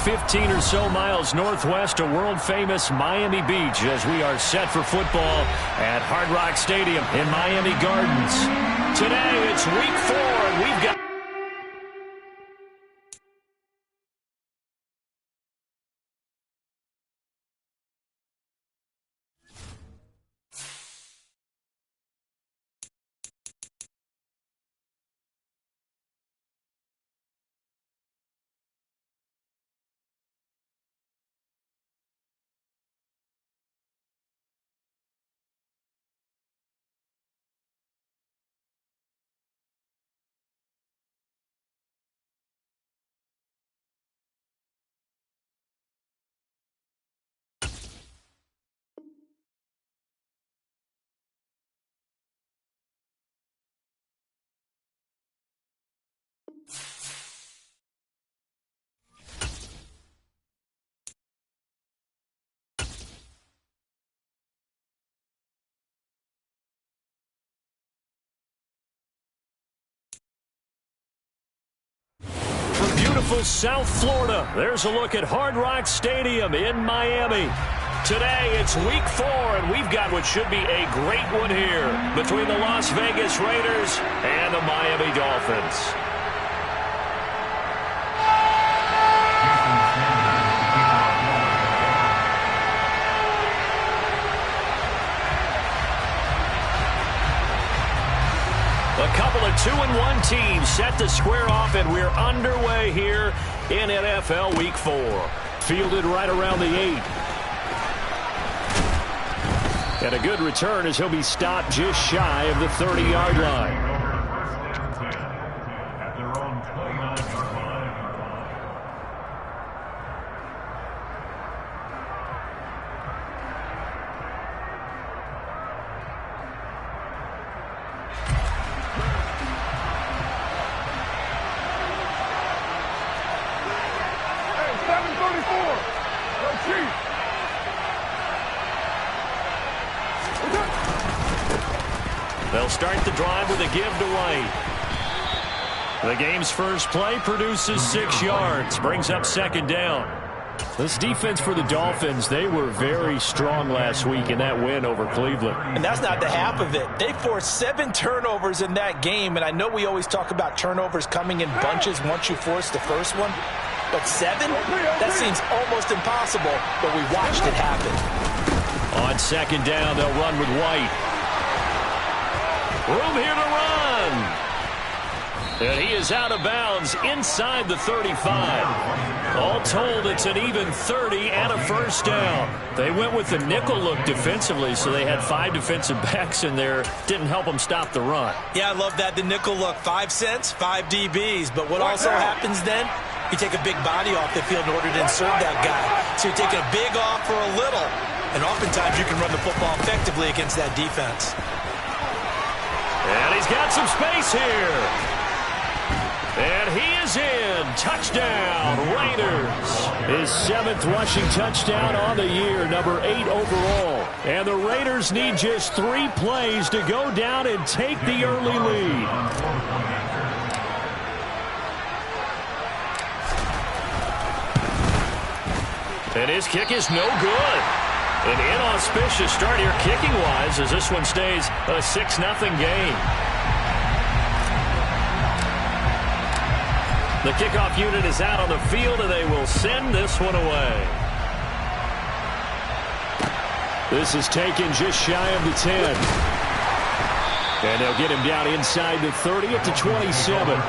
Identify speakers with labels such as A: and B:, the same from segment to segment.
A: 15 or so miles northwest of world-famous Miami Beach as we are set for football at Hard Rock Stadium in Miami Gardens. Today, it's week 4, and we've got... Beautiful South Florida. There's a look at Hard Rock Stadium in Miami. Today, it's week 4, and we've got what should be a great one here between the Las Vegas Raiders and the Miami Dolphins. A couple of 2-1 teams set to square off, and we're underway here in NFL Week 4. Fielded right around the 8. And a good return as he'll be stopped just shy of the 30-yard line. They'll start the drive with a give to White. The game's first play produces 6 yards, brings up second down. This defense for the Dolphins, they were very strong last week in that win over Cleveland.
B: And that's not the half of it. They forced 7 turnovers in that game, and I know we always talk about turnovers coming in bunches once you force the first one. But 7? That seems almost impossible, but we watched it happen.
A: On second down, they'll run with White. Room here to run. And he is out of bounds inside the 35. All told, it's an even 30 and a first down. They went with the nickel look defensively, so they had 5 defensive backs in there. Didn't help them stop the run.
B: Yeah, I love that, the nickel look. 5 cents, 5 DBs. But what also happens then? You take a big body off the field in order to insert that guy. So you're taking a big off for a little. And oftentimes you can run the football effectively against that defense.
A: And he's got some space here. And he is in. Touchdown, Raiders. His 7th rushing touchdown on the year, number 8 overall. And the Raiders need just 3 plays to go down and take the early lead. And his kick is no good. An inauspicious start here kicking-wise as this one stays a 6-0 game. The kickoff unit is out on the field, and they will send this one away. This is taken just shy of the 10. And they'll get him down inside the 30 at the 27.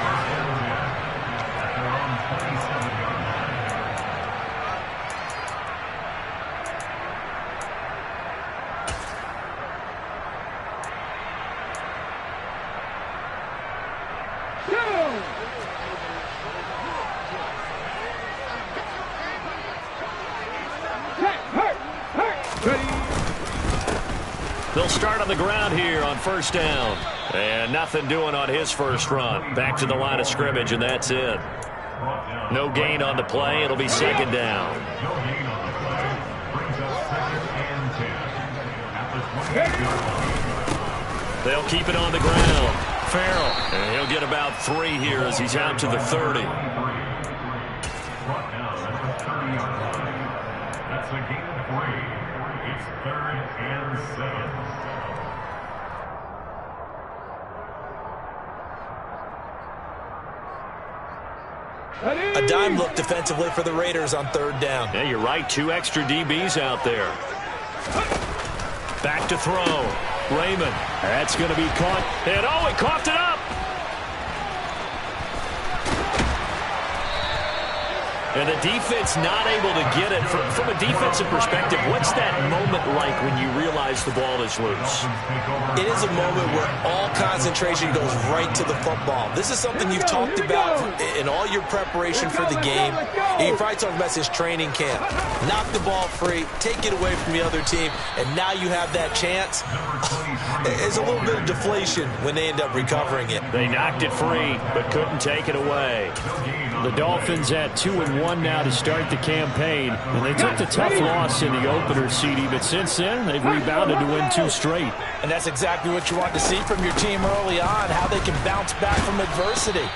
A: They'll start on the ground here on first down. And nothing doing on his first run. Back to the line of scrimmage, and that's it. No gain on the play. It'll be second down. They'll keep it on the ground. Farrell. And he'll get about 3 here as he's out to the 30.
C: That's a gain of 3. It's 3rd and 7.
B: A dime look defensively for the Raiders on 3rd down.
A: Yeah, you're right. 2 extra DBs out there. Back to throw. Raymond. That's going to be caught. And oh, he coughed it up. And the defense not able to get it. From a defensive perspective, what's that moment like when you realize the ball is loose?
B: It is a moment where all concentration goes right to the football. This is something you've talked about in all your preparation for the game. And you probably talked about this training camp. Knock the ball free, take it away from the other team, and now you have that chance. It's a little bit of deflation when they end up recovering it.
A: They knocked it free, but couldn't take it away. The Dolphins at 2-1 now to start the campaign. And they took the tough loss in the opener, CD, but since then, they've rebounded to win 2 straight.
B: And that's exactly what you want to see from your team early on, how they can bounce back from adversity.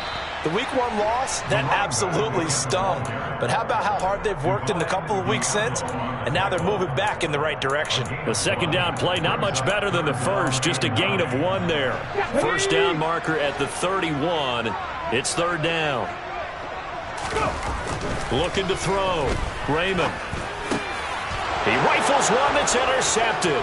B: The Week 1 loss, that absolutely stung. But how about how hard they've worked in the couple of weeks since? And now they're moving back in the right direction.
A: The second down play, not much better than the first, just a gain of 1 there. First down marker at the 31. It's 3rd down. Looking to throw. Raymond. He rifles one that's intercepted.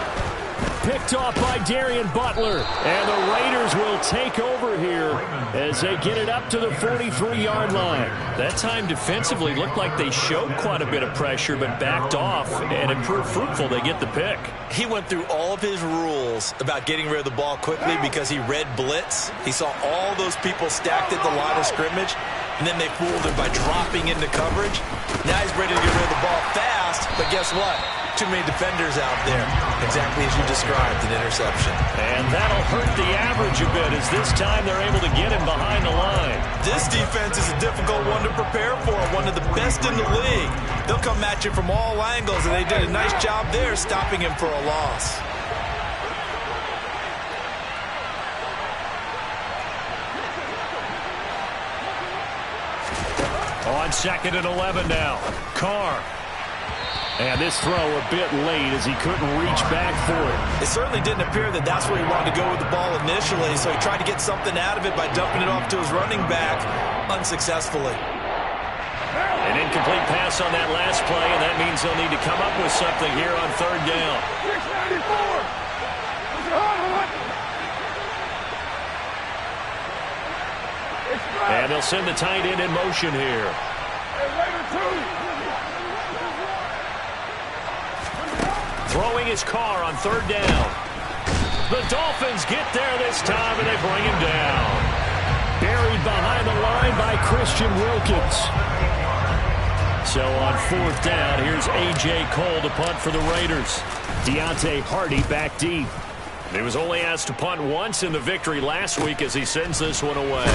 A: Picked off by Darian Butler. And the Raiders will take over here as they get it up to the 43-yard line. That time defensively looked like they showed quite a bit of pressure but backed off, and it proved fruitful. They get the pick.
B: He went through all of his rules about getting rid of the ball quickly because he read blitz. He saw all those people stacked at the line of scrimmage, and then they fooled him by dropping into coverage. Now he's ready to get rid of the ball fast, but guess what? Too many defenders out there. Exactly as you described, an interception.
A: And that'll hurt the average a bit as this time they're able to get him behind the line.
B: This defense is a difficult one to prepare for, one of the best in the league. They'll come at you from all angles, and they did a nice job there stopping him for a loss.
A: On 2nd and 11 now. Carr. And this throw a bit late as he couldn't reach back for it.
B: It certainly didn't appear that that's where he wanted to go with the ball initially, so he tried to get something out of it by dumping it off to his running back unsuccessfully.
A: An incomplete pass on that last play, and that means they'll need to come up with something here on 3rd down. And they'll send the tight end in motion here. Throwing his Carr on 3rd down. The Dolphins get there this time, and they bring him down. Buried behind the line by Christian Wilkins. So on 4th down, here's A.J. Cole to punt for the Raiders. Deontay Hardy back deep. He was only asked to punt once in the victory last week as he sends this one away.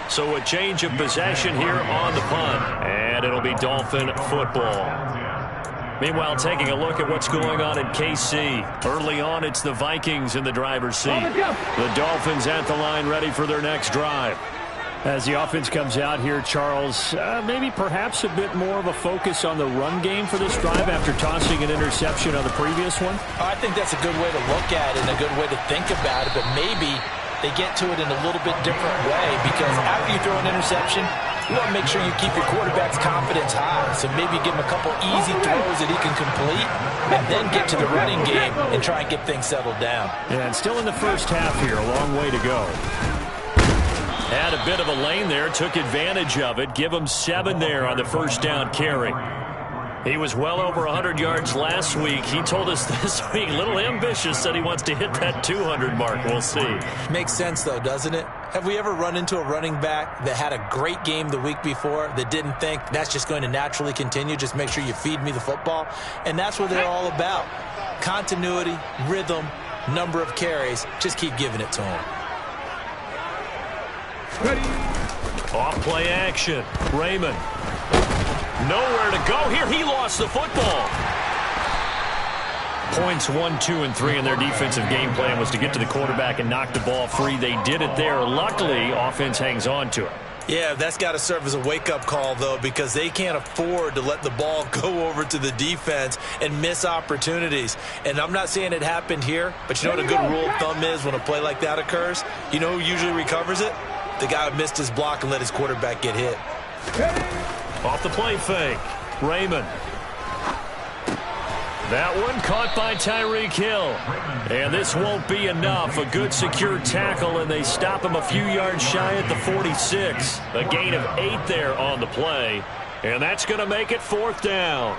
A: So a change of possession here on the punt, and it'll be Dolphin football. Meanwhile, taking a look at what's going on in KC. Early on, it's the Vikings in the driver's seat. The Dolphins at the line ready for their next drive. As the offense comes out here, Charles, maybe perhaps a bit more of a focus on the run game for this drive after tossing an interception on the previous one?
B: I think that's a good way to look at it and a good way to think about it, but maybe they get to it in a little bit different way because after you throw an interception, you want to make sure you keep your quarterback's confidence high. So maybe give him a couple easy throws that he can complete and then get to the running game and try and get things settled down.
A: And still in the first half here, a long way to go. Had a bit of a lane there, took advantage of it. Give him 7 there on the first down carry. He was well over 100 yards last week. He told us this week, a little ambitious, said he wants to hit that 200 mark. We'll see.
B: Makes sense, though, doesn't it? Have we ever run into a running back that had a great game the week before that didn't think that's just going to naturally continue? Just make sure you feed me the football. And that's what they're all about. Continuity, rhythm, number of carries. Just keep giving it to him.
A: Ready. Off play action. Raymond. Nowhere to go here. He lost the football. Points 1, 2, and 3 in their defensive game plan was to get to the quarterback and knock the ball free. They did it there. Luckily, offense hangs on to it.
B: Yeah, that's got to serve as a wake-up call, though, because they can't afford to let the ball go over to the defense and miss opportunities. And I'm not saying it happened here, but you know what a good rule of thumb is when a play like that occurs? You know who usually recovers it? The guy who missed his block and let his quarterback get hit.
A: Off the play fake, Raymond. That one caught by Tyreek Hill. And this won't be enough. A good secure tackle, and they stop him a few yards shy at the 46. A gain of 8 there on the play. And that's going to make it 4th down.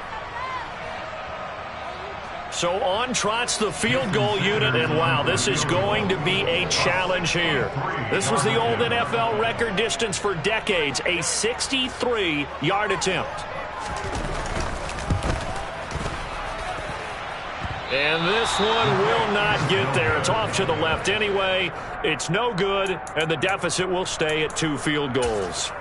A: So on trots the field goal unit, and wow, this is going to be a challenge here. This was the old NFL record distance for decades, a 63-yard attempt. And this one will not get there. It's off to the left anyway. It's no good, and the deficit will stay at 2 field goals.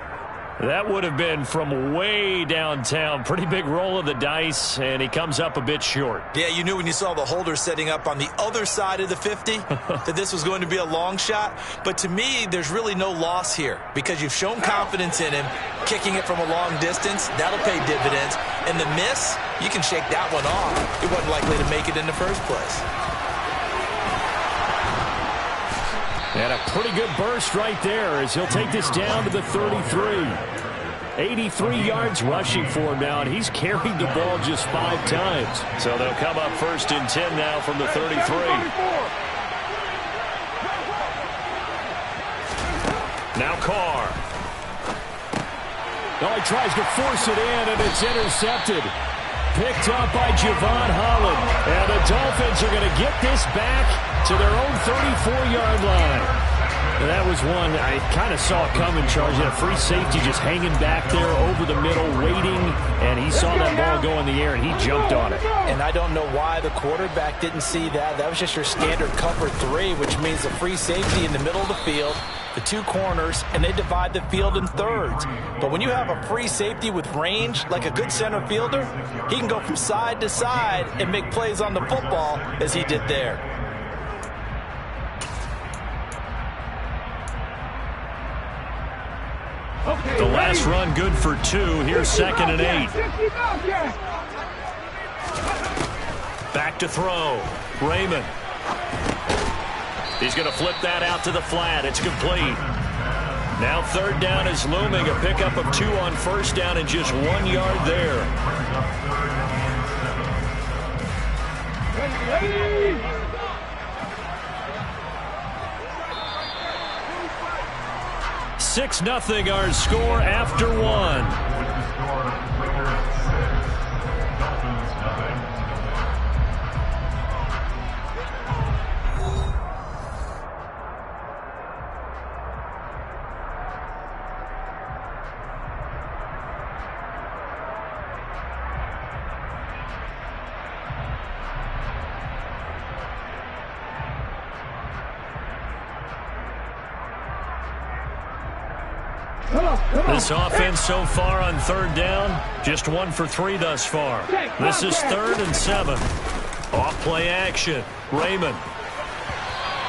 A: That would have been from way downtown. Pretty big roll of the dice, and he comes up a bit short.
B: Yeah, you knew when you saw the holder setting up on the other side of the 50 that this was going to be a long shot. But to me, there's really no loss here because you've shown confidence in him. Kicking it from a long distance, that'll pay dividends. And the miss, you can shake that one off. It wasn't likely to make it in the first place.
A: And a pretty good burst right there as he'll take this down to the 33. 83 yards rushing for him now, and he's carried the ball just 5 times. So they'll come up 1st and 10 now from the 33. Now Carr. Oh, he tries to force it in, and it's intercepted. Picked up by Javon Holland. And the Dolphins are going to get this back to their own 34-yard line. And that was one I kind of saw coming, Charles. He had a free safety just hanging back there over the middle, waiting, and he saw that ball go in the air, and he jumped on it.
D: And I don't know why the quarterback didn't see that. That was just your standard cover 3, which means a free safety in the middle of the field, the 2 corners, and they divide the field in thirds. But when you have a free safety with range, like a good center fielder, he can go from side to side and make plays on the football as he did there.
A: The last run good for 2. Here's 2nd and 8. Back to throw. Raymond. He's going to flip that out to the flat. It's complete. Now 3rd down is looming. A pickup of 2 on 1st down and just 1 yard there. 6-0 our score after 1. This offense so far on 3rd down, just 1 for 3 thus far. This is 3rd and 7. Off play action. Raymond.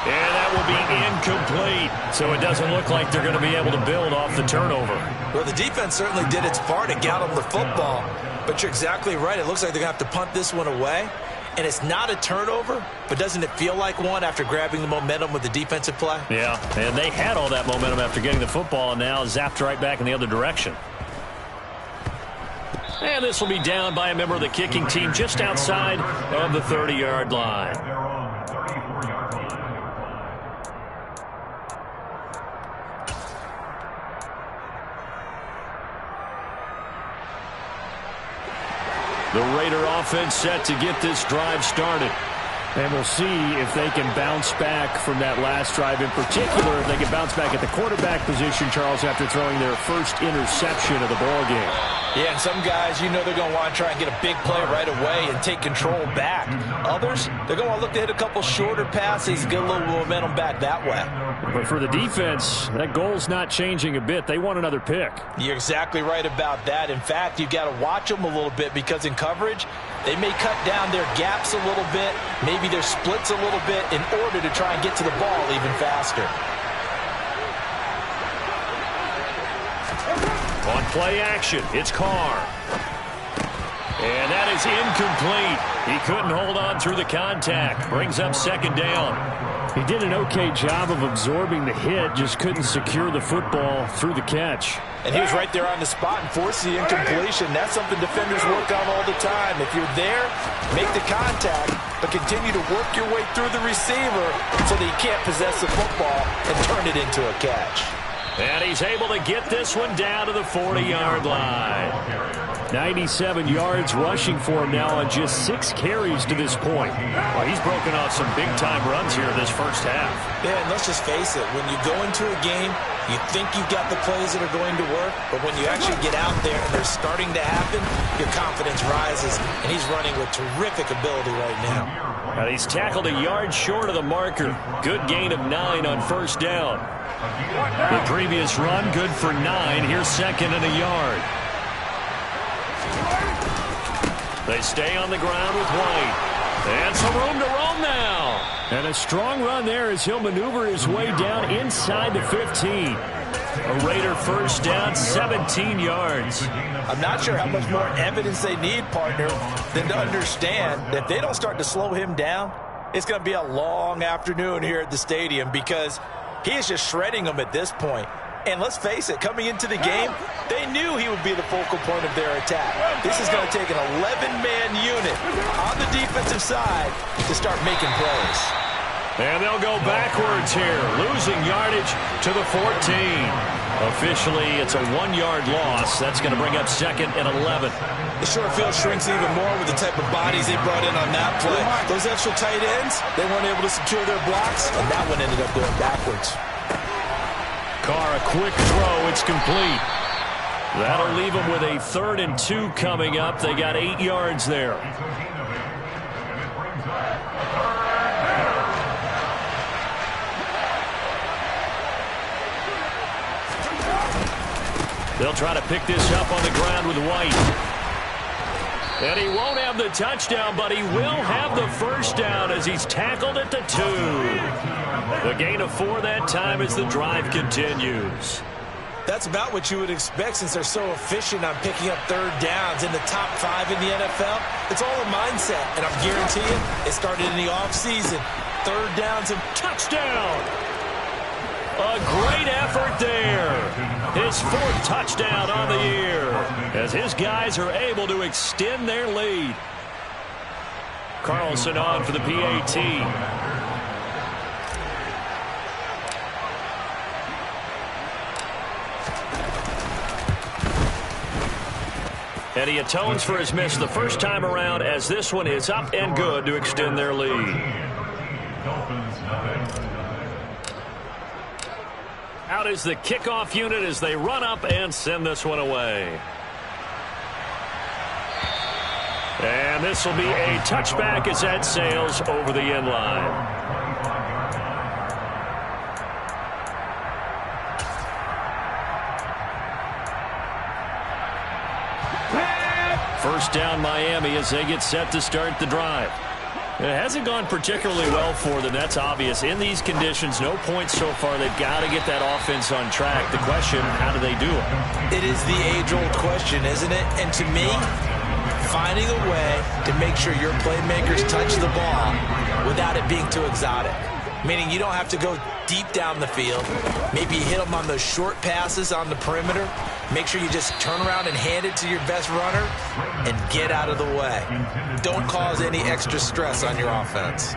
A: And that will be incomplete. So it doesn't look like they're going to be able to build off the turnover.
B: Well, the defense certainly did its part to get them the football. But you're exactly right. It looks like they're going to have to punt this one away. And it's not a turnover, but doesn't it feel like one after grabbing the momentum with the defensive play?
A: Yeah, and they had all that momentum after getting the football, and now zapped right back in the other direction. And this will be down by a member of the kicking team just outside of the 30-yard line. The Raider offense set to get this drive started. And we'll see if they can bounce back from that last drive. In particular, if they can bounce back at the quarterback position, Charles, after throwing their first interception of the ball game.
D: Yeah, and some guys, you know they're going to want to try and get a big play right away and take control back. Others, they're going to want to look to hit a couple shorter passes, get a little momentum back that way.
A: But for the defense, that goal's not changing a bit. They want another pick.
D: You're exactly right about that. In fact, you've got to watch them a little bit because in coverage, they may cut down their gaps a little bit, maybe their splits a little bit in order to try and get to the ball even faster.
A: Play action. It's Carr. And that is incomplete. He couldn't hold on through the contact. Brings up second down.
E: He did an okay job of absorbing the hit, just couldn't secure the football through the catch.
D: And he was right there on the spot and forced the incompletion. That's something defenders work on all the time. If you're there, make the contact, but continue to work your way through the receiver so that he can't possess the football and turn it into a catch.
A: And he's able to get this one down to the 40-yard line.
E: 97 yards rushing for him now on just 6 carries to this point.
A: Well, he's broken off some big-time runs here this first half.
D: Yeah, and let's just face it. When you go into a game, you think you've got the plays that are going to work, but when you actually get out there and they're starting to happen, your confidence rises, and he's running with terrific ability right now.
A: And he's tackled a yard short of the marker. Good gain of 9 on first down. The previous run, good for 9. Here's second and a yard. They stay on the ground with White. And some room to roam now.
E: And a strong run there as he'll maneuver his way down inside the 15.
A: A Raider first down, 17 yards.
D: I'm not sure how much more evidence they need, partner, than to understand that if they don't start to slow him down, it's going to be a long afternoon here at the stadium because he is just shredding them at this point. And let's face it, coming into the game, they knew he would be the focal point of their attack. This is going to take an 11-man unit on the defensive side to start making plays.
A: And they'll go backwards here, losing yardage to the 14. Officially, it's a 1-yard loss. That's going to bring up second and 11.
D: The short field shrinks even more with the type of bodies they brought in on that play. Those extra tight ends, they weren't able to secure their blocks, and that one ended up going backwards.
A: Carr, a quick throw. It's complete. That'll leave them with a 3rd and 2 coming up. They got 8 yards there. They'll try to pick this up on the ground with White. And he won't have the touchdown, but he will have the first down as he's tackled at the 2. The gain of 4 that time as the drive continues.
D: That's about what you would expect since they're so efficient on picking up 3rd downs in the top 5 in the NFL. It's all a mindset, and I'm guaranteeing it started in the offseason. 3rd downs and
A: touchdown. A great effort there. His 4th touchdown on the year as his guys are able to extend their lead. Carlson on for the PAT. And he atones for his miss the first time around as this one is up and good to extend their lead. Out is the kickoff unit as they run up and send this one away. And this will be a touchback as that sails over the end line. First down Miami as they get set to start the drive. It hasn't gone particularly well for them. That's obvious. In these conditions, no points so far. They've got to get that offense on track. The question, how do they do it?
D: It is the age-old question, isn't it? And to me, finding a way to make sure your playmakers touch the ball without it being too exotic. Meaning you don't have to go deep down the field. Maybe you hit them on those short passes on the perimeter. Make sure you just turn around and hand it to your best runner and get out of the way. Don't cause any extra stress on your offense.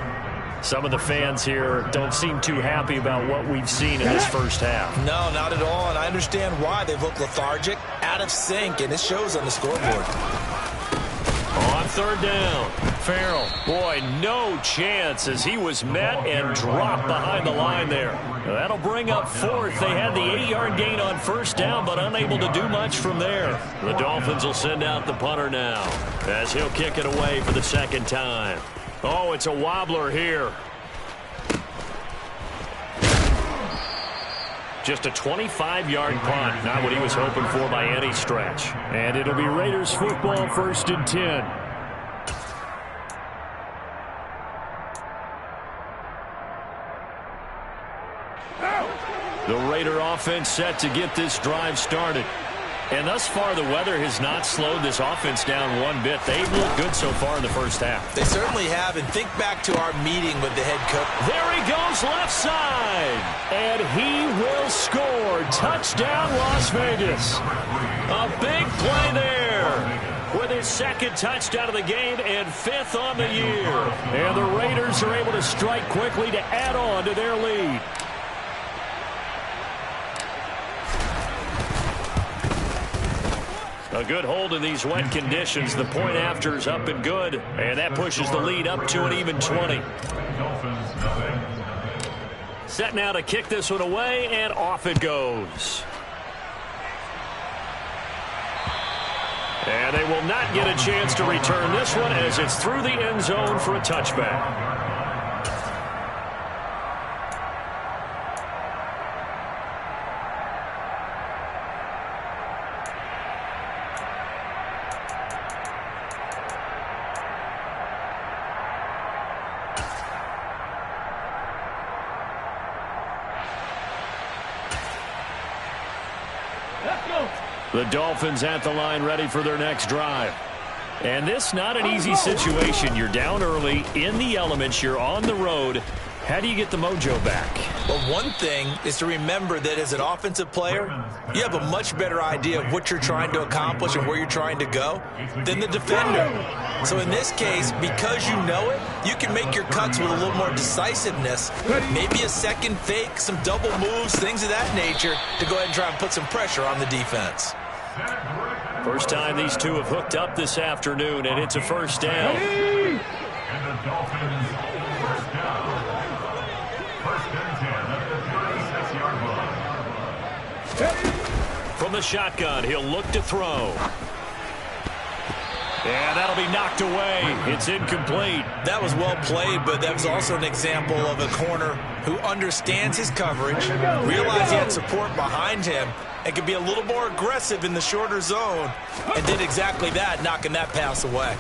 A: Some of the fans here don't seem too happy about what we've seen in this first half.
D: No, not at all, and I understand why. They've looked lethargic, out of sync, and it shows on the scoreboard.
A: On 3rd down, Farrell. Boy, no chance as he was met and dropped behind the line there. That'll bring up 4th. They had the 8-yard gain on first down, but unable to do much from there. The Dolphins will send out the punter now as he'll kick it away for the 2nd time. Oh, it's a wobbler here. Just a 25-yard punt, not what he was hoping for by any stretch.
E: And it'll be Raiders football 1st and 10. The
A: Raider offense set to get this drive started.
E: And thus far, the weather has not slowed this offense down one bit. They've looked good so far in the first half.
B: They certainly have, and think back to our meeting with the head coach.
A: There he goes left side, and he will score. Touchdown, Las Vegas. A big play there with his second touchdown of the game and 5th on the year. And the Raiders are able to strike quickly to add on to their lead. A good hold in these wet conditions. The point after is up and good, and that pushes the lead up to an even 20. Set now to kick this one away, and off it goes. And they will not get a chance to return this one as it's through the end zone for a touchback. The Dolphins at the line ready for their next drive. And this not an easy situation. You're down early, in the elements, you're on the road. How do you get the mojo back?
B: Well, one thing is to remember that as an offensive player, you have a much better idea of what you're trying to accomplish and where you're trying to go than the defender. So in this case, because you know it, you can make your cuts with a little more decisiveness. Maybe a second fake, some double moves, things of that nature to go ahead and try and put some pressure on the defense.
A: First time these two have hooked up this afternoon, and it's a first down.
C: And the Dolphins first down. First and 10 at the 36-yard line.
A: From the shotgun, he'll look to throw. And that'll be knocked away. It's incomplete.
B: That was well played, but that was also an example of a corner who understands his coverage, realized he had support behind him, and could be a little more aggressive in the shorter zone, and did exactly that, knocking that pass away.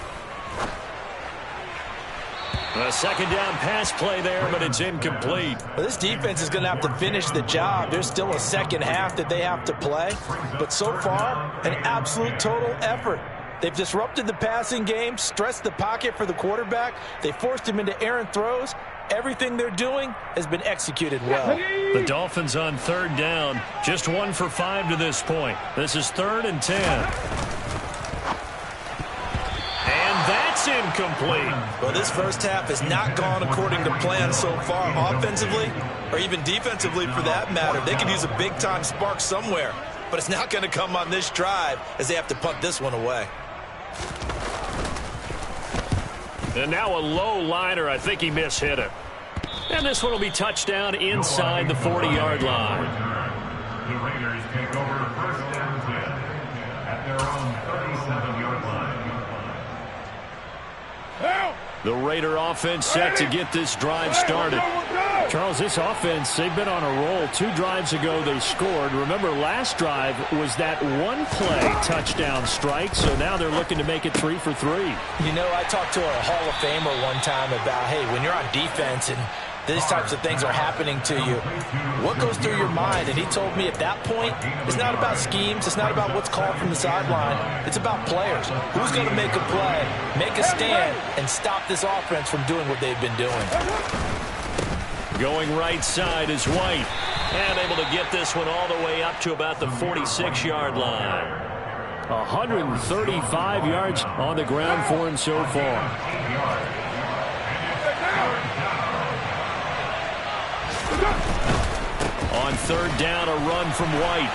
A: A second down pass play there, but it's incomplete.
D: Well, this defense is going to have to finish the job. There's still a second half that they have to play, but so far, an absolute total effort. They've disrupted the passing game, stressed the pocket for the quarterback. They forced him into errant throws. Everything they're doing has been executed well.
E: The Dolphins on third down, just 1 for 5 to this point. This is 3rd and 10.
A: And that's incomplete.
B: Well, this first half has not gone according to plan so far offensively, or even defensively for that matter. They could use a big-time spark somewhere, but it's not going to come on this drive as they have to punt this one away.
A: And now a low liner. I think he mishit it. And this one will be touchdown inside the 40-yard line.
C: The Raiders take over first and 10 at their own 37-yard line.
A: The Raider offense set to get this drive started.
E: Charles, this offense, they've been on a roll. 2 drives ago, they scored. Remember, last drive was that one-play touchdown strike, so now they're looking to make it 3 for 3.
D: You know, I talked to a Hall of Famer one time about, hey, when you're on defense and these types of things are happening to you, what goes through your mind? And he told me at that point, it's not about schemes. It's not about what's called from the sideline. It's about players. Who's going to make a play, make a stand, and stop this offense from doing what they've been doing?
A: Going right side is White. And able to get this one all the way up to about the 46-yard line.
E: 135 yards on the ground for him so far.
A: On third down, a run from White.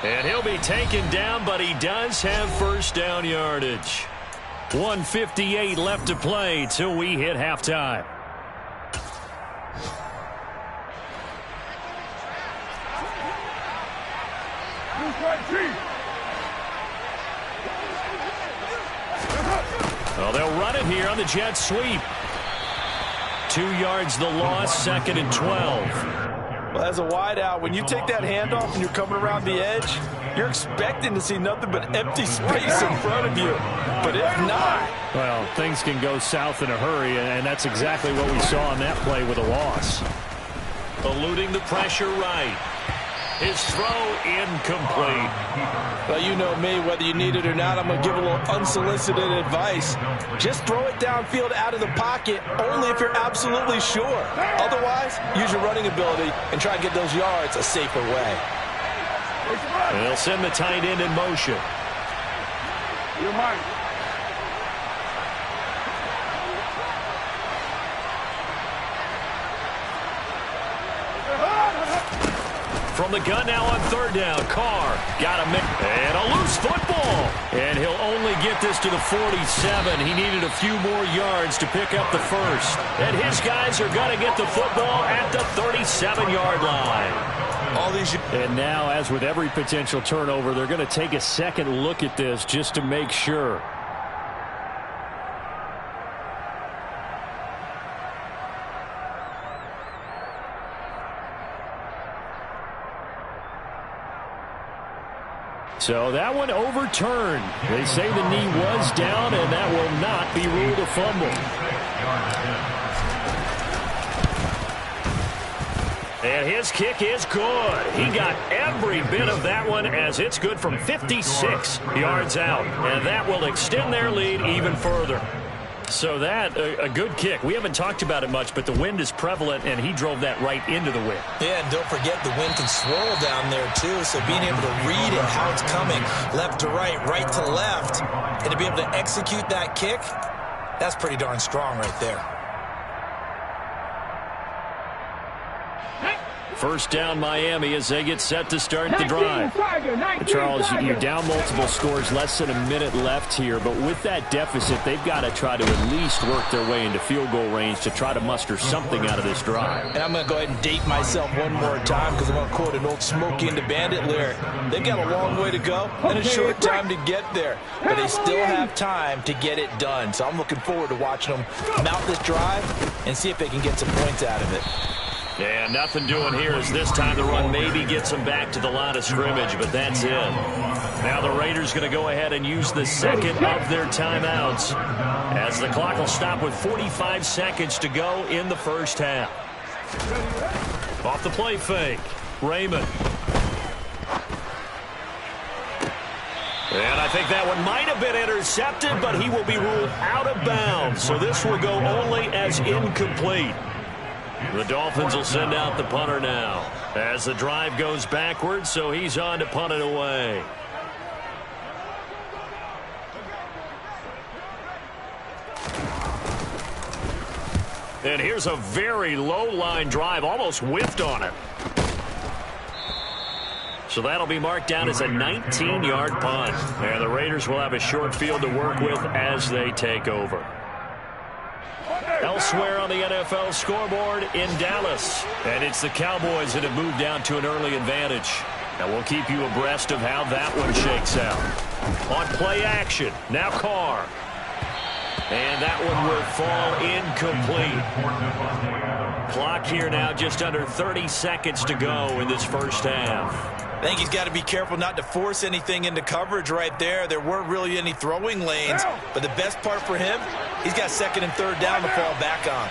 A: And he'll be taken down, but he does have first down yardage. 1:58 left to play till we hit halftime. Well, they'll run it here on the jet sweep. 2 yards the loss, 2nd and 12.
D: Well, as a wideout, when you take that handoff and you're coming around the edge, you're expecting to see nothing but empty space in front of you. But if not,
E: well, things can go south in a hurry, and that's exactly what we saw on that play with a loss.
A: Eluding the pressure right. His throw incomplete.
D: Well, you know me, whether you need it or not, I'm going to give a little unsolicited advice. Just throw it downfield out of the pocket, only if you're absolutely sure. Otherwise, use your running ability and try and get those yards a safer way.
A: They'll send the tight end in motion.
F: You're mine.
A: From the gun now on third down. Carr got him. And a loose football. And he'll only get this to the 47. He needed a few more yards to pick up the first. And his guys are going to get the football at the 37-yard line. And now, as with every potential turnover, they're going to take a second look at this just to make sure. So that one overturned. They say the knee was down, and that will not be ruled a fumble. And his kick is good. He got every bit of that one as it's good from 56 yards out. And that will extend their lead even further. So that, a good kick. We haven't talked about it much, but the wind is prevalent, and he drove that right into the wind.
B: Yeah, and don't forget the wind can swirl down there, too. So being able to read it, how it's coming, left to right to left, and to be able to execute that kick, that's pretty darn strong right there.
A: First down, Miami, as they get set to start the drive. Charles, you're down multiple scores, less than a minute left here, but with that deficit, they've got to try to at least work their way into field goal range to try to muster something out of this drive.
D: And I'm going to go ahead and date myself one more time because I'm going to quote an old Smokey and the Bandit lyric. They've got a long way to go and a short time to get there, but they still have time to get it done. So I'm looking forward to watching them mount this drive and see if they can get some points out of it.
A: Yeah, nothing doing here as this time the run maybe gets them back to the line of scrimmage, but that's it. Now the Raiders going to go ahead and use the second of their timeouts as the clock will stop with 45 seconds to go in the first half. Off the play fake, Raymond. And I think that one might have been intercepted, but he will be ruled out of bounds. So this will go only as incomplete. The Dolphins will send out the punter now as the drive goes backwards, so he's on to punt it away. And here's a very low-line drive, almost whiffed on it. So that'll be marked down as a 19-yard punt. And the Raiders will have a short field to work with as they take over. Elsewhere on the NFL scoreboard in Dallas. And it's the Cowboys that have moved down to an early advantage. And we'll keep you abreast of how that one shakes out. On play action, now Carr. And that one will fall incomplete. Clock here now just under 30 seconds to go in this first half.
B: I think he's got to be careful not to force anything into coverage right there. There weren't really any throwing lanes, but the best part for him, he's got second and third down to fall back on.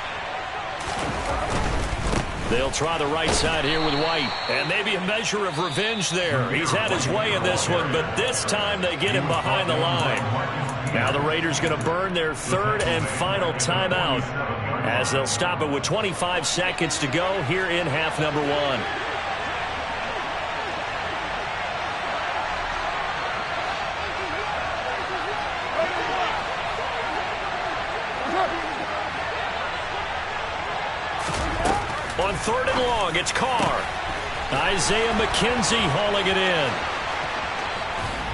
A: They'll try the right side here with White, and maybe a measure of revenge there. He's had his way in this one, but this time they get him behind the line. Now the Raiders going to burn their third and final timeout as they'll stop it with 25 seconds to go here in half number one. On third and long, it's Carr. Isaiah McKenzie hauling it in.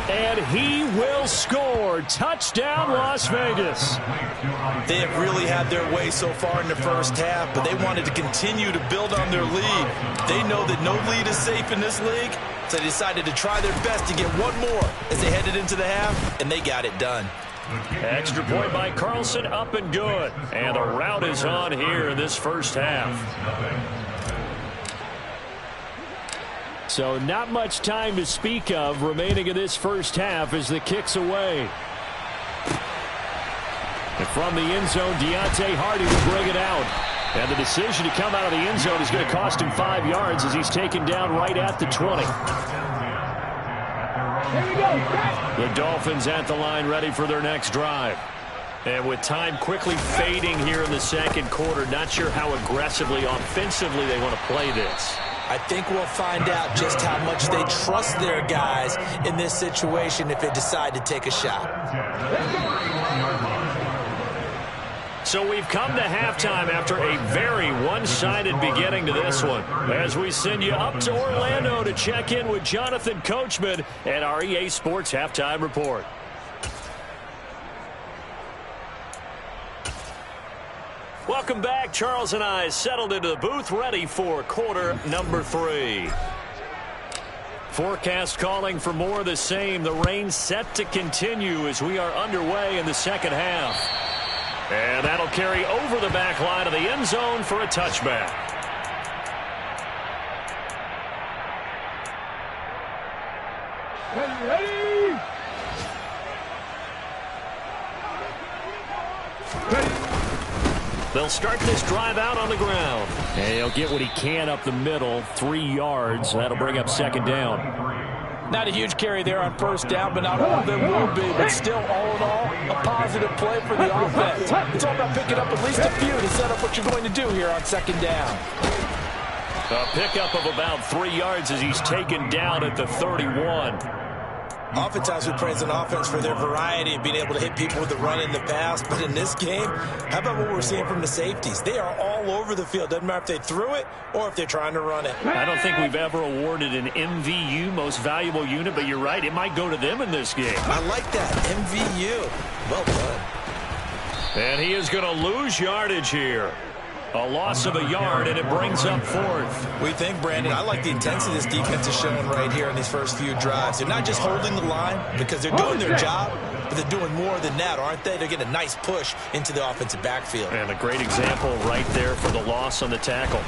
A: And he will score. Touchdown, Las Vegas.
B: They have really had their way so far in the first half, but they wanted to continue to build on their lead. They know that no lead is safe in this league, so they decided to try their best to get one more as they headed into the half, and they got it done.
A: Extra point by Carlson, up and good. And a rout is on here in this first half. So not much time to speak of remaining in this first half as the kick's away. And from the end zone, Deontay Hardy will bring it out.
E: And the decision to come out of the end zone is going to cost him 5 yards as he's taken down right at the 20. The Dolphins at the line ready for their next drive. And with time quickly fading here in the second quarter, not sure how aggressively, offensively they want to play this.
B: I think we'll find out just how much they trust their guys in this situation if they decide to take a shot.
E: So we've come to halftime after a very one-sided beginning to this one. As we send you up to Orlando to check in with Jonathan Coachman and our EA Sports Halftime Report. Welcome back. Charles and I settled into the booth ready for quarter number 3. Forecast calling for more of the same. The rain set to continue as we are underway in the second half. And that'll carry over the back line of the end zone for a touchback.
F: Ready.
E: They'll start this drive out on the ground. And he'll get what he can up the middle, 3 yards. That'll bring up second down.
D: Not a huge carry there on first down, but not all of them will be. But still, all in all, a positive play for the offense. It's all about picking up at least a few to set up what you're going to do here on second down.
E: A pickup of about 3 yards as he's taken down at the 31.
B: Oftentimes we praise an offense for their variety and being able to hit people with the run in the pass. But in this game, how about what we're seeing from the safeties? They are all over the field. Doesn't matter if they threw it or if they're trying to run it.
E: I don't think we've ever awarded an MVU, most valuable unit, but you're right. It might go to them in this game.
B: I like that. MVU. Well done.
E: And he is going to lose yardage here. A loss of a yard, and it brings up fourth.
B: What do you think, Brandon? I like the intensity this defense is showing right here in these first few drives. They're not just holding the line because they're doing their job, but they're doing more than that, aren't they? They're getting a nice push into the offensive backfield.
E: And a great example right there for the loss on the tackle.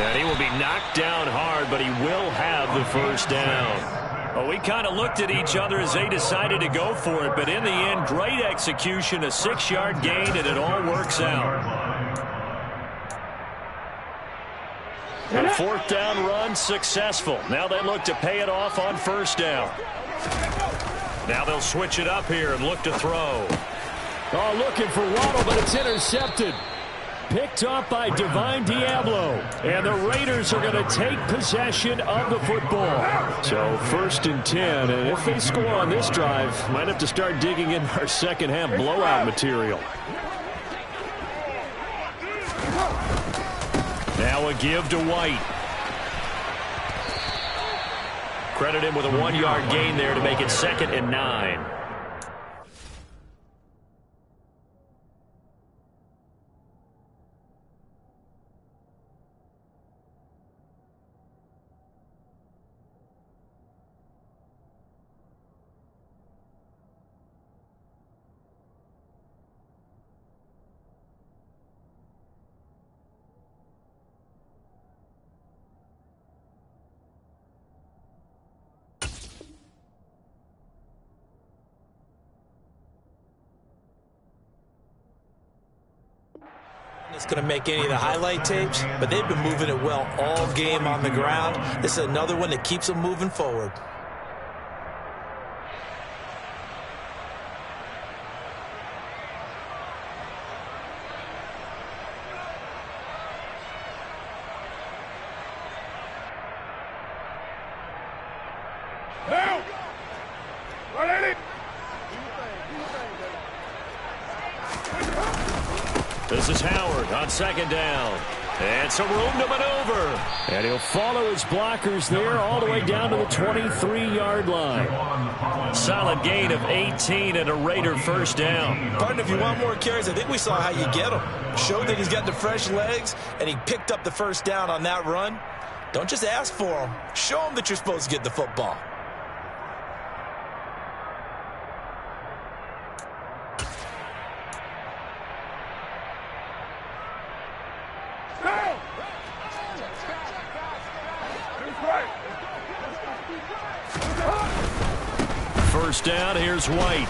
E: And he will be knocked down hard, but he will have the first down. Well, we kind of looked at each other as they decided to go for it, but in the end, great execution, a 6-yard gain, and it all works out. And fourth down run successful. Now they look to pay it off on first down. Now they'll switch it up here and look to throw.
A: Oh, looking for Waddle, but it's intercepted. Picked up by Divine Diablo. And the Raiders are going to take possession of the football.
E: So first and 10. And if they score on this drive, might have to start digging in our second half blowout material. Now a give to White. Credit him with a 1-yard gain there to make it 2nd and 9.
B: It's going to make any of the highlight tapes, but they've been moving it well all game on the ground. This is another one that keeps them moving forward.
E: This is Howard on second down. And some room to maneuver. And he'll follow his blockers there all the way down to the 23-yard line. Solid gain of 18 and a Raider first down.
B: Pardon, if you want more carries, I think we saw how you get them. Showed that he's got the fresh legs, and he picked up the first down on that run. Don't just ask for them. Show them that you're supposed to get the football.
E: First down, here's White.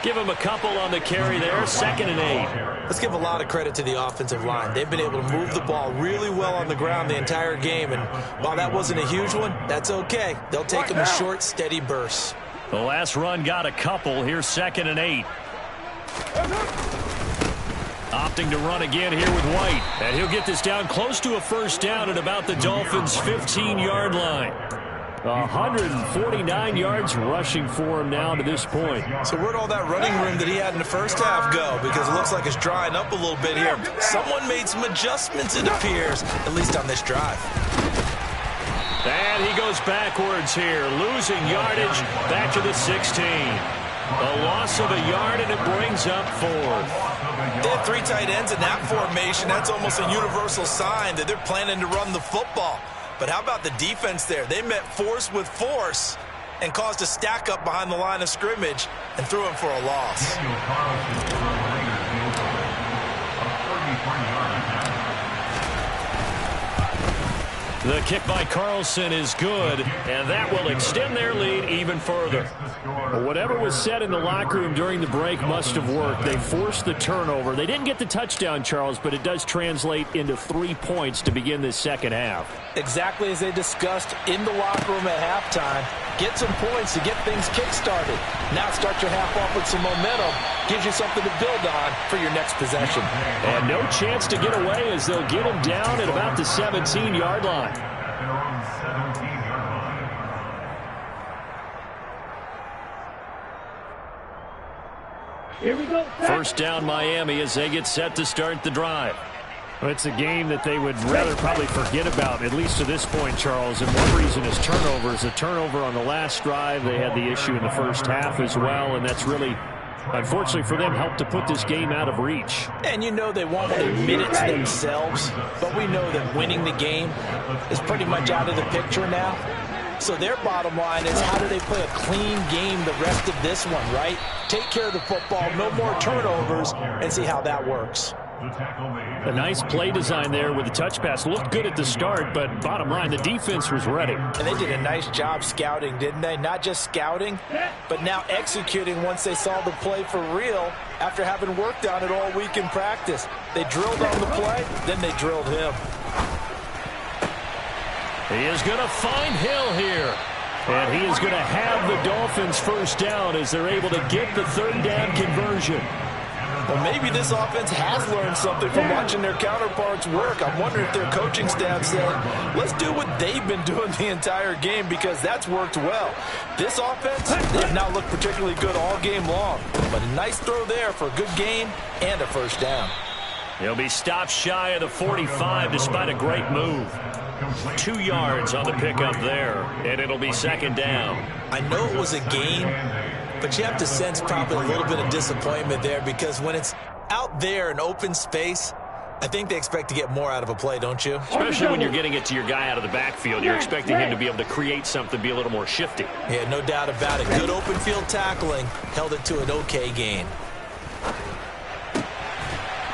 E: Give him a couple on the carry there, 2nd and 8.
B: Let's give a lot of credit to the offensive line. They've been able to move the ball really well on the ground the entire game, and while that wasn't a huge one, that's okay. They'll take them in short, steady bursts.
E: The last run got a couple. Here's 2nd and 8. Opting to run again here with White. And he'll get this down close to a first down at about the Dolphins' 15-yard line. 149 yards rushing for him now to this point.
B: So where'd all that running room that he had in the first half go? Because it looks like it's drying up a little bit here. Someone made some adjustments, it appears, at least on this drive.
E: And he goes backwards here, losing yardage back to the 16. A loss of a yard, and it brings up 4th.
B: They have 3 tight ends in that formation. That's almost a universal sign that they're planning to run the football. But how about the defense there? They met force with force and caused a stack up behind the line of scrimmage and threw him for a loss.
E: The kick by Carlson is good, and that will extend their lead even further. Whatever was said in the locker room during the break must have worked. They forced the turnover. They didn't get the touchdown, Charles, but it does translate into 3 points to begin this second half.
D: Exactly as they discussed in the locker room at halftime. Get some points to get things kick-started. Now start your half off with some momentum. Gives you something to build on for your next possession.
E: And no chance to get away as they'll get him down at about the 17-yard line.
F: Here we go.
E: First down Miami as they get set to start the drive. Well, it's a game that they would rather probably forget about, at least to this point, Charles. And one reason is turnovers. A turnover on the last drive. They had the issue in the first half as well, and that's really, unfortunately for them, helped to put this game out of reach.
D: And you know they won't admit it to themselves, but we know that winning the game is pretty much out of the picture now. So their bottom line is, how do they play a clean game the rest of this one, right? Take care of the football, no more turnovers, and see how that works.
E: A nice play design there with the touch pass. Looked good at the start, but bottom line, the defense was ready.
D: And they did a nice job scouting, didn't they? Not just scouting, but now executing once they saw the play for real after having worked on it all week in practice. They drilled on the play, then they drilled him.
E: He is going to find Hill here. And he is going to have the Dolphins first down as they're able to get the 3rd down conversion.
D: Well, maybe this offense has learned something from watching their counterparts work. I'm wondering if their coaching staff said, let's do what they've been doing the entire game, because that's worked well. This offense, they have not looked particularly good all game long. But a nice throw there for a good gain and a first down.
E: He'll be stopped shy of the 45 despite a great move. 2 yards on the pickup there, and it'll be 2nd down.
B: I know it was a gain, but you have to sense probably a little bit of disappointment there, because when it's out there in open space, I think they expect to get more out of a play, don't you?
E: Especially when you're getting it to your guy out of the backfield. You're expecting him to be able to create something, be a little more shifty.
B: Yeah, no doubt about it. Good open field tackling, held it to an okay gain.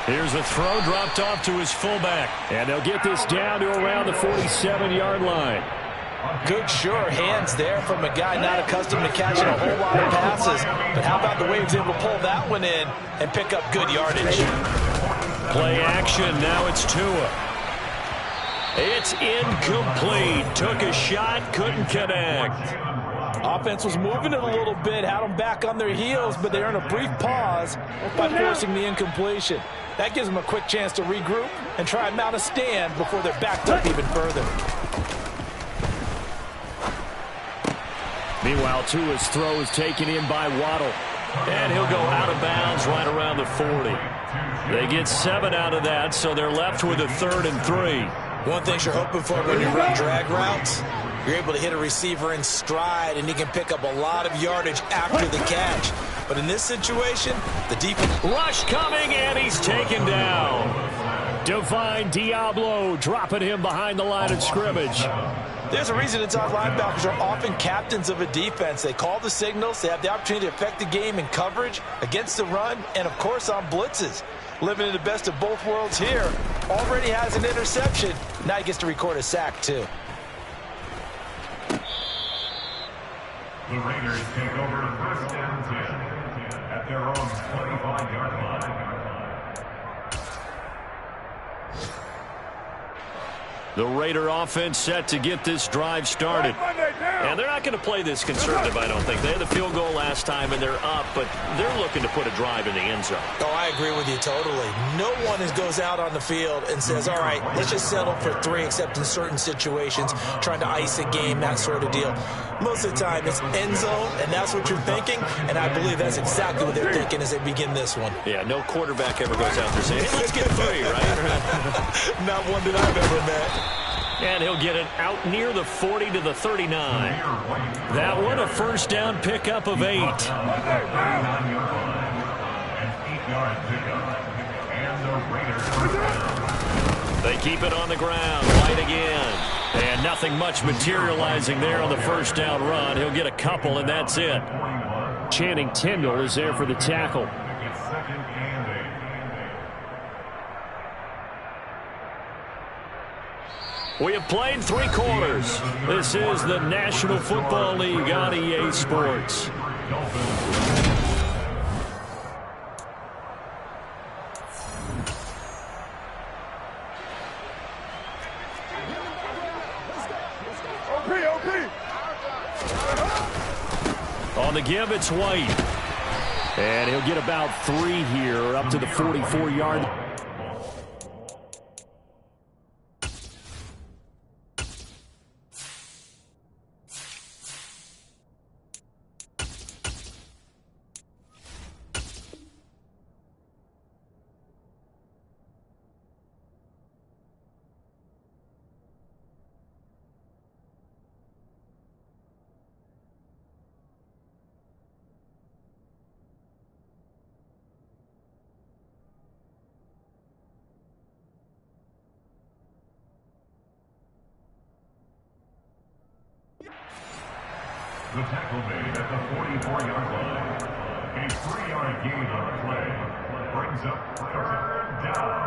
E: Here's the throw, dropped off to his fullback. And they'll get this down to around the 47-yard line.
D: Good, sure hands there from a guy not accustomed to catching a whole lot of passes. But how about the way he was able to pull that one in and pick up good yardage?
E: Play action, now it's Tua. It's incomplete. Took a shot, couldn't connect.
D: Offense was moving it a little bit, had them back on their heels, but they earned a brief pause by forcing the incompletion. That gives them a quick chance to regroup and try and mount a stand before they're backed up even further.
E: Meanwhile, Tua's throw is taken in by Waddle. And he'll go out of bounds right around the 40. They get 7 out of that, so they're left with a 3rd and 3.
B: One thing you're hoping for when you run drag routes, you're able to hit a receiver in stride, and he can pick up a lot of yardage after the catch. But in this situation, the defense...
E: Rush coming, and he's taken down. Divine Diablo dropping him behind the line of scrimmage.
D: There's a reason inside linebackers are often captains of a defense. They call the signals. They have the opportunity to affect the game in coverage, against the run, and, of course, on blitzes. Living in the best of both worlds here. Already has an interception. Now he gets to record a sack, too.
C: The Raiders take over 1st and 10 at their own 25-yard line.
A: The Raider offense set to get this drive started.
E: And they're not going to play this conservative, I don't think. They had the field goal last time, and they're up, but they're looking to put a drive in the end zone.
B: Oh, I agree with you totally. No one goes out on the field and says, all right, let's just settle for 3, except in certain situations, trying to ice a game, that sort of deal. Most of the time, it's end zone, and that's what you're thinking, and I believe that's exactly what they're thinking as they begin this one.
E: Yeah, no quarterback ever goes out there saying, hey, let's get 3, right?
B: Not one that I've ever met.
E: And he'll get it out near the 40 to the 39. That one a first down pickup of 8. They keep it on the ground. White again. And nothing much materializing there on the first down run. He'll get a couple, and that's it. Channing Tindall is there for the tackle. We have played 3 quarters. This is the National Football League on EA Sports. On the give, it's White. And he'll get about 3 here, up to the 44-yard line.
C: The tackle made at the 44-yard line. A 3-yard gain on the play brings up 3rd down.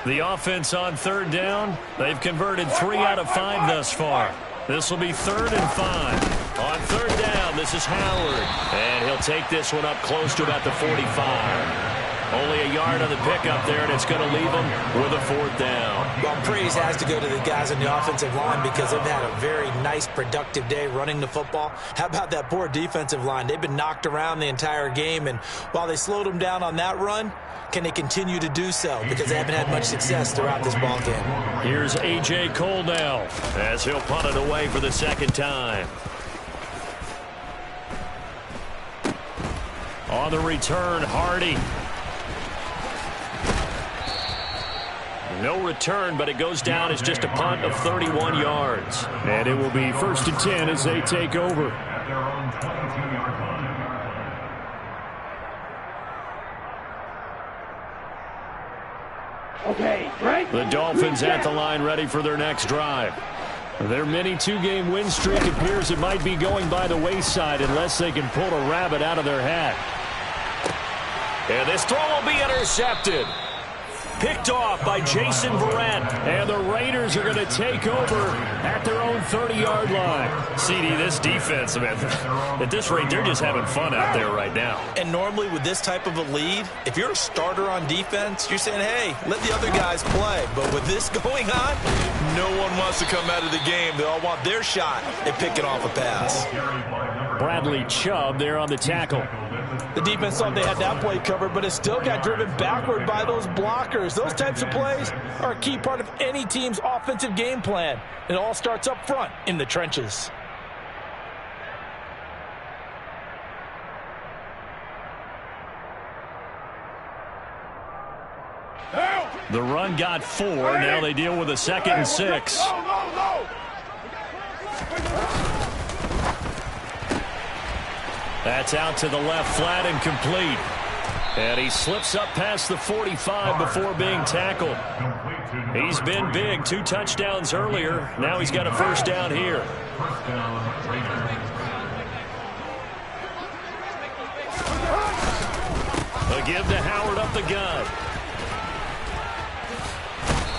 E: The offense on 3rd down. They've converted 3 out of 5 thus far. This will be 3rd and 5. On 3rd down, this is Howard. And he'll take this one up close to about the 45. Only a yard on the pickup there, and it's going to leave them with a 4th down.
B: Well, praise has to go to the guys on the offensive line because they've had a very nice, productive day running the football. How about that poor defensive line? They've been knocked around the entire game, and while they slowed them down on that run, can they continue to do so? Because they haven't had much success throughout this ball game.
E: Here's A.J. Cole now as he'll punt it away for the 2nd time. On the return, Hardy. No return, but it goes down as just a punt of 31 yards.
A: And it will be 1st and 10 as they take over.
C: At their own 22-yard line.
F: Okay, right.
A: The Dolphins at the line ready for their next drive. Their mini 2-game win streak appears it might be going by the wayside unless they can pull a rabbit out of their hat.
E: And this throw will be intercepted. Picked off by Jason Verrett.
A: And the Raiders are going to take over at their own 30-yard line.
E: CD, this defense, man, at this rate, they're just having fun out there right now.
B: And normally with this type of a lead, if you're a starter on defense, you're saying, hey, let the other guys play. But with this going on, no one wants to come out of the game. They all want their shot at picking off a pass.
A: Bradley Chubb there on the tackle.
D: The defense thought they had that play covered, but it still got driven backward by those blockers. Those types of plays are a key part of any team's offensive game plan. It all starts up front in the trenches.
A: The run got 4. Now they deal with a 2nd and 6. That's out to the left, flat and complete. And he slips up past the 45 before being tackled. He's been big. 2 touchdowns earlier. Now he's got a 1st down here. A give to Howard up the gut.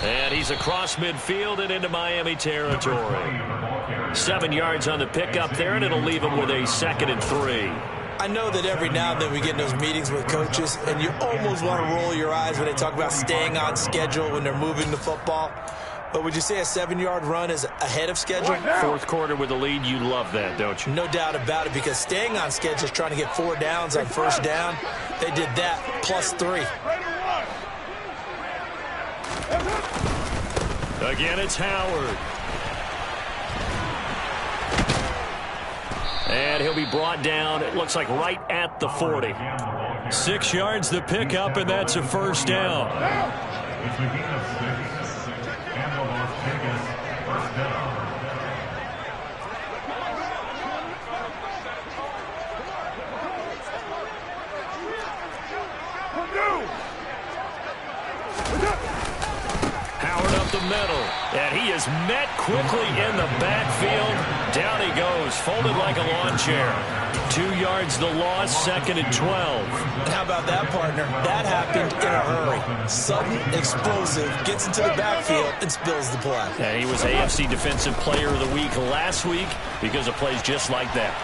A: And he's across midfield and into Miami territory. 7 yards on the pickup there, and it'll leave him with a 2nd and 3.
B: I know that every now and then we get in those meetings with coaches, and you almost want to roll your eyes when they talk about staying on schedule when they're moving the football. But would you say a 7-yard run is ahead of schedule?
A: Fourth quarter with the lead, you love that, don't you?
B: No doubt about it, because staying on schedule is trying to get 4 downs on first down. They did that, plus 3.
A: Again, it's Howard. And he'll be brought down, it looks like right at the 40. 6 yards the pickup, and that's a first down.
C: It's a gain of 6, and the Las Vegas first down.
A: Howard up the middle, and he is met quickly in the backfield. Down he goes, folded like a lawn chair. 2 yards the loss, 2nd and 12.
B: And how about that, partner? That happened in a hurry. Sudden, explosive, gets into the backfield, and spills the play.
A: And he was AFC Defensive Player of the Week last week because of plays just like that.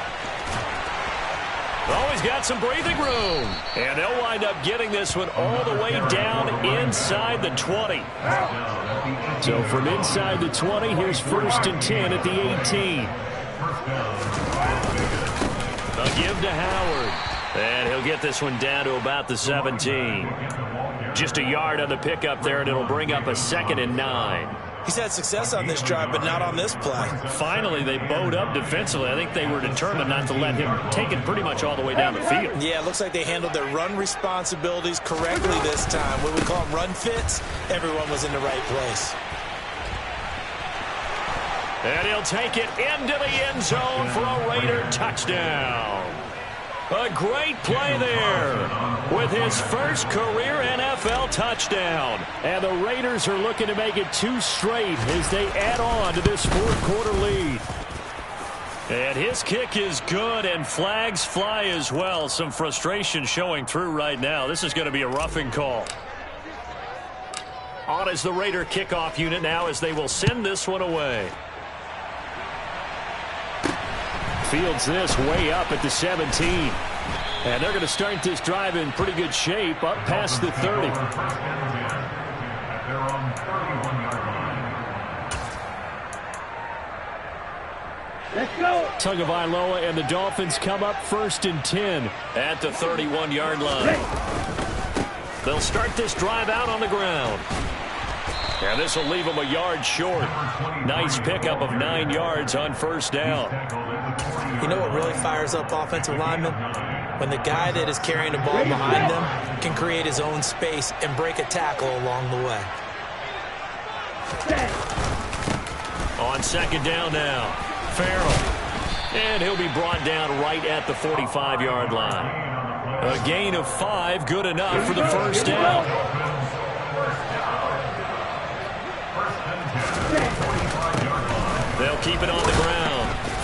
A: Oh, he's got some breathing room. And they'll wind up getting this one all the way down inside the 20. So from inside the 20, here's 1st and 10 at the 18. A give to Howard. And he'll get this one down to about the 17. Just a yard on the pickup there, and it'll bring up a 2nd and 9.
B: He's had success on this drive, but not on this play.
A: Finally, they bowed up defensively. I think they were determined not to let him take it pretty much all the way down the field.
B: Yeah, it looks like they handled their run responsibilities correctly this time. What we call them run fits, everyone was in the right place.
A: And he'll take it into the end zone for a Raider touchdown. A great play there with his first career NFL touchdown. And the Raiders are looking to make it 2 straight as they add on to this 4th quarter lead. And his kick is good, and flags fly as well. Some frustration showing through right now. This is going to be a roughing call. On is the Raider kickoff unit now as they will send this one away. Fields this way up at the 17. And they're going to start this drive in pretty good shape up past the 30.
F: Let's go.
A: Tagovailoa and the Dolphins come up 1st and 10 at the 31-yard line. They'll start this drive out on the ground. And this will leave them a yard short. Nice pickup of 9 yards on first down.
B: You know what really fires up offensive linemen? When the guy that is carrying the ball behind them can create his own space and break a tackle along the way.
A: On 2nd down now, Farrell. And he'll be brought down right at the 45-yard line. A gain of 5, good enough for the first down. They'll keep it on the ground.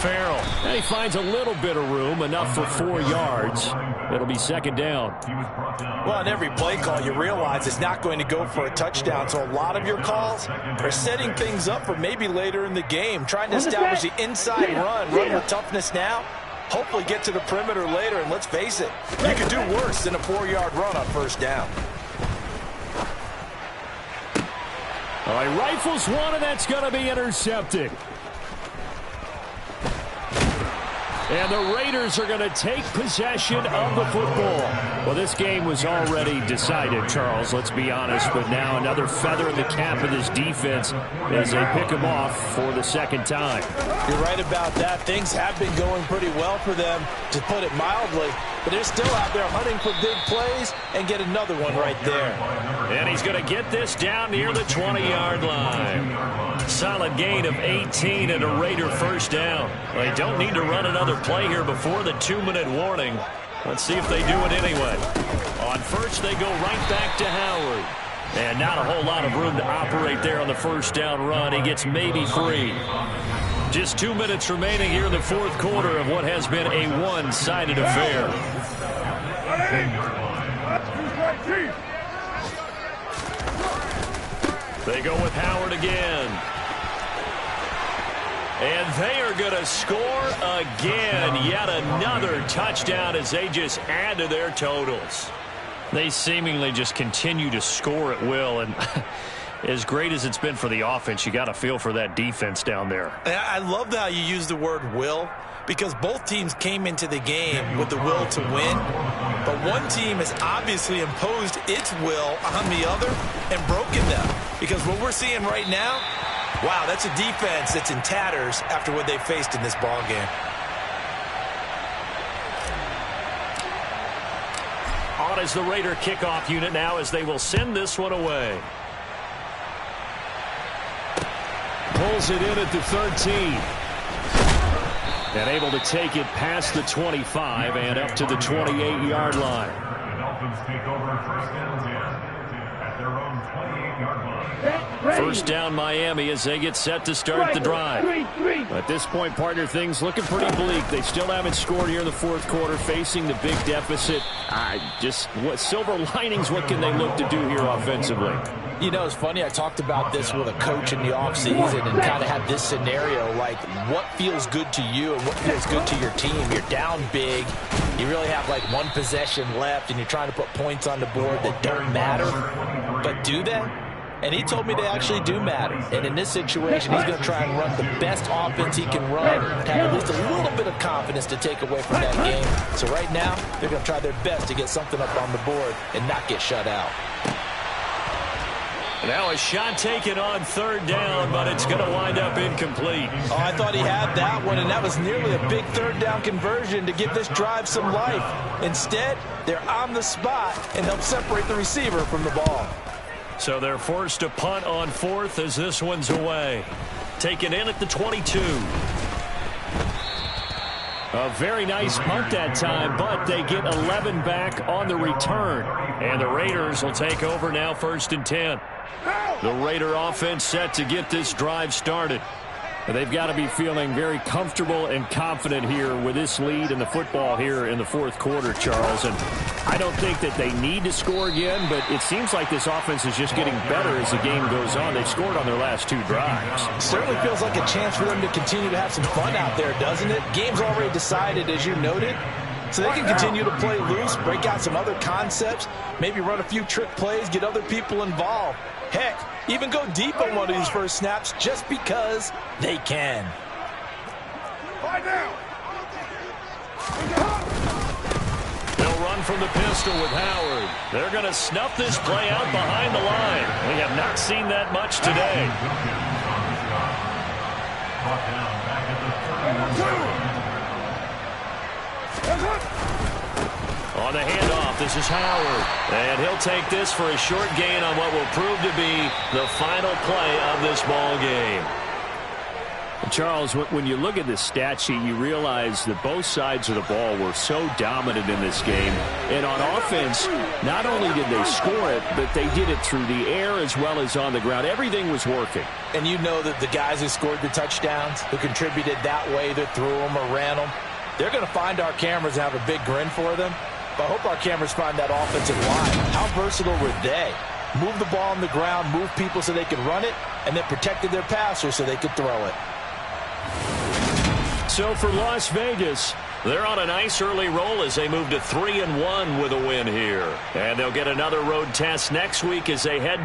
A: Farrell. And he finds a little bit of room, enough for 4 yards. It'll be 2nd down.
B: Well, on every play call, you realize it's not going to go for a touchdown. So a lot of your calls are setting things up for maybe later in the game, trying to establish the inside run with toughness now. Hopefully get to the perimeter later, and let's face it, you could do worse than a 4-yard run on first down.
A: All right, rifles one, and that's going to be intercepted. And the Raiders are going to take possession of the football. Well, this game was already decided, Charles, let's be honest. But now another feather in the cap of this defense as they pick him off for the 2nd time.
B: You're right about that. Things have been going pretty well for them, to put it mildly. But they're still out there hunting for big plays and get another one right there.
A: And he's going to get this down near the 20-yard line. Solid gain of 18 and a Raider first down. Well, they don't need to run another play here before the 2-minute warning. Let's see if they do it anyway. On first, they go right back to Howard. And not a whole lot of room to operate there on the first down run. He gets maybe 3. Just 2 minutes remaining here in the 4th quarter of what has been a one-sided affair.
E: They go with Howard again. And they are going to score again. Yet another touchdown as they just add to their totals. They seemingly just continue to score at will. And as great as it's been for the offense, you got to feel for that defense down there.
B: I love how you use the word will, because both teams came into the game with the will to win. But one team has obviously imposed its will on the other and broken them. Because what we're seeing right now, wow, that's a defense that's in tatters after what they faced in this ball game.
E: On is the Raider kickoff unit now as they will send this one away.
A: Pulls it in at the 13. And able to take it past the 25 and up to the 28-yard line.
C: The Dolphins take over first down 10 at their own 28-yard line.
A: First down Miami as they get set to start the drive. At this point, partner, things looking pretty bleak. They still haven't scored here in the fourth quarter, facing the big deficit. Just what silver linings, what can they look to do here offensively?
D: You know, it's funny, I talked about this with a coach in the offseason and kind of had this scenario, like what feels good to you and what feels good to your team. You're down big. You really have like one possession left and you're trying to put points on the board that don't matter. But do they? And he told me they actually do matter. And in this situation, he's going to try and run the best offense he can run to have at least a little bit of confidence to take away from that game. So right now, they're going to try their best to get something up on the board and not get shut out.
E: Now a shot taken on third down, but it's going to wind up incomplete.
D: Oh, I thought he had that one, and that was nearly a big third down conversion to give this drive some life. Instead, they're on the spot and help separate the receiver from the ball.
E: So they're forced to punt on fourth as this one's away. Taken in at the 22.
A: A very nice punt that time, but they get 11 back on the return.
E: And the Raiders will take over now, 1st and 10.
A: The Raider offense set to get this drive started. They've got to be feeling very comfortable and confident here with this lead in the football here in the fourth quarter, Charles. And I don't think that they need to score again, but it seems like this offense is just getting better as the game goes on. They've scored on their last 2 drives.
D: Certainly feels like a chance for them to continue to have some fun out there, doesn't it? Game's already decided, as you noted. So they can continue to play loose, break out some other concepts, maybe run a few trick plays, get other people involved. Heck, even go deep on one of these first snaps just because they can.
E: They'll run from the pistol with Howard. They're going to snuff this play out behind the line. We have not seen that much today. On the handoff, this is Howard. And he'll take this for a short gain on what will prove to be the final play of this ball game.
A: Charles, when you look at this stat sheet, you realize that both sides of the ball were so dominant in this game. And on offense, not only did they score it, but they did it through the air as well as on the ground. Everything was working.
D: And you know that the guys who scored the touchdowns, who contributed that way, either threw them or ran them, they're going to find our cameras and have a big grin for them. But I hope our cameras find that offensive line. How versatile were they? Move the ball on the ground, move people so they could run it, and then protected their passers so they could throw it.
A: So for Las Vegas,
E: they're on a nice early roll as they move to 3-1 with a win here. And they'll get another road test next week as they head